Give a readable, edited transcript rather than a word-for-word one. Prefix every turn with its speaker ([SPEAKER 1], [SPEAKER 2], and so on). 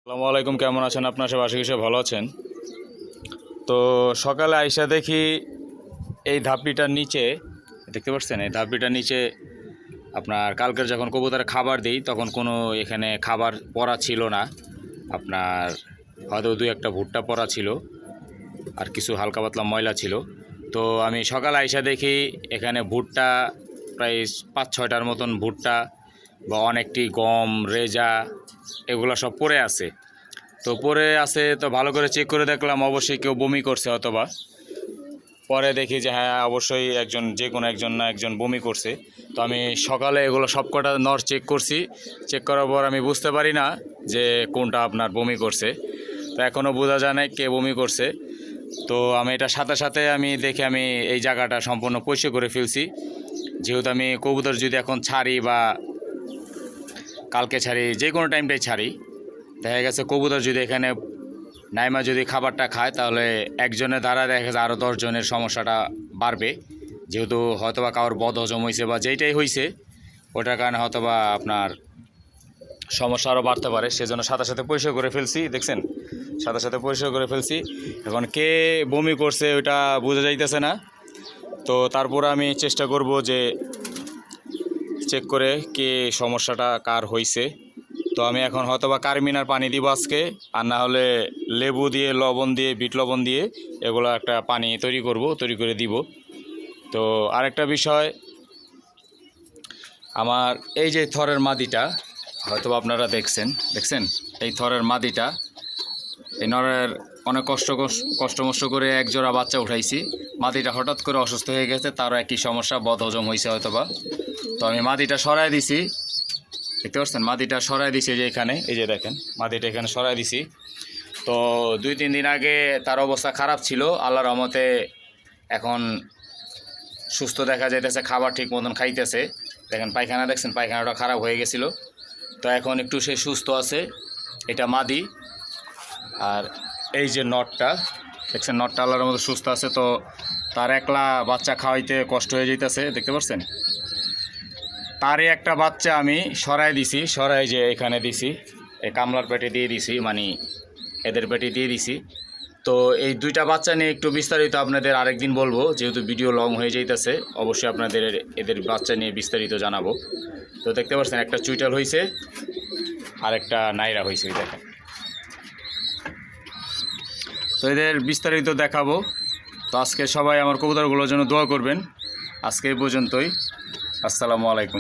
[SPEAKER 1] আসসালামু আলাইকুম, কেমন আছেন আপনার? সব আশা করি ভালো আছেন। তো সকালে আইসা দেখি এই ধাপড়িটার নিচে, দেখতে পাচ্ছেন, এই ধাপড়িটার নিচে আপনার কালকের যখন কবুতরে খাবার দিই তখন কোনো এখানে খাবার পড়া ছিল না। আপনার হয়তো দুই একটা ভুট্টা পড়া ছিল আর কিছু হালকা পাতলা ময়লা ছিল। তো আমি সকালে আইসা দেখি এখানে ভুট্টা প্রায় 5-6টার মতন ভুট্টা বা অনেকটি গম, রেজা এগুলো সব পড়ে আছে। তো পরে আছে, তো ভালো করে চেক করে দেখলাম অবশ্যই কেউ বমি করছে, অথবা পরে দেখি যে হ্যাঁ অবশ্যই একজন, যে কোনো একজন না একজন বমি করছে। তো আমি সকালে এগুলো সব কটা নর চেক করছি। চেক করার পর আমি বুঝতে পারি না যে কোনটা আপনার বমি করছে। তো এখনও বোঝা যায় না কে বমি করছে। তো আমি এটা সাথে সাথে আমি দেখে আমি এই জায়গাটা সম্পূর্ণ পরিষ্কার করে ফেলছি। যেহেতু আমি কবুতর যদি এখন ছাড়ি বা কালকে ছাড়ি, যে কোনো টাইমটাই ছাড়ি, দেখা গেছে কবুতর যদি এখানে নাইমা যদি খাবারটা খায় তাহলে একজনের দ্বারা দেখা যাচ্ছে আরও 10 জনের সমস্যাটা বাড়বে। যেহেতু হয়তোবা কারোর বদ হজম হয়েছে বা যেইটাই হয়েছে ওটার কারণে হয়তোবা আপনার সমস্যা আরও বাড়তে পারে। সেজন্য সাথে সাথে পরিষ্কার করে ফেলছি, দেখছেন, সাথে সাথে পরিষ্কার করে ফেলছি। এখন কে বমি করছে ওইটা বোঝা যাইতেছে না। তো তারপর আমি চেষ্টা করব যে চেক করে কে সমস্যাটা কার হয়েছে। তো আমি এখন হয়তোবা কারমিনার পানি দিব আজকে, আর না হলে লেবু দিয়ে, লবণ দিয়ে, বিট লবণ দিয়ে এগুলো একটা পানি তৈরি করে দিব। তো আরেকটা বিষয়, আমার এই যে থরের মাদিটা হয়তোবা আপনারা দেখছেন এই থরের মাদিটা, এই নরের অনেক কষ্ট করে এক জোড়া বাচ্চা উঠাইছি। মাদিটা হঠাৎ করে অসুস্থ হয়ে গেছে, তারও একই সমস্যা, বদহজম হয়েছে হয়তোবা। তো আমি মাদিটা সরাই দিছি, দেখতে পাচ্ছেন, মাদিটা সরাই দিছি, যে এখানে, এই যে দেখেন মাদিটা এখানে সরাই দিছি। তো 2-3 দিন আগে তার অবস্থা খারাপ ছিল, আল্লাহর রহমতে এখন সুস্থ দেখা যাইতেছে, খাবার ঠিক মতন খাইতেছে। দেখেন পায়খানা, দেখছেন পায়খানাটা খারাপ হয়ে গেছিলো, তো এখন একটু সে সুস্থ আছে। এটা মাদি। আর এই যে নটটা দেখছেন, নটটা আল্লাহর মতো সুস্থ আছে। তো তার একলা বাচ্চা খাওয়াইতে কষ্ট হয়ে যাইতেছে, দেখতে পাচ্ছেন। তারই একটা বাচ্চা আমি সরাই দিছি, সরাই যে এখানে দিছি, এই কামলার পেটে দিয়ে দিছি, মানে এদের পেটে দিয়ে দিছি। তো এই দুইটা বাচ্চা নিয়ে একটু বিস্তারিত আপনাদের আরেকদিন বলবো, যেহেতু ভিডিও লং হয়ে যাইতেছে। অবশ্যই আপনাদের এদের বাচ্চা নিয়ে বিস্তারিত জানাবো। তো দেখতে পাচ্ছেন একটা চুইটাল হয়েছে আর একটা নাইরা হয়েছে, দেখেন। তো এদের বিস্তারিত দেখাবো। তো আজকে সবাই আমার কবুতরগুলোর জন্য দোয়া করবেন। আজকে এই পর্যন্তই। আসসালামু আলাইকুম।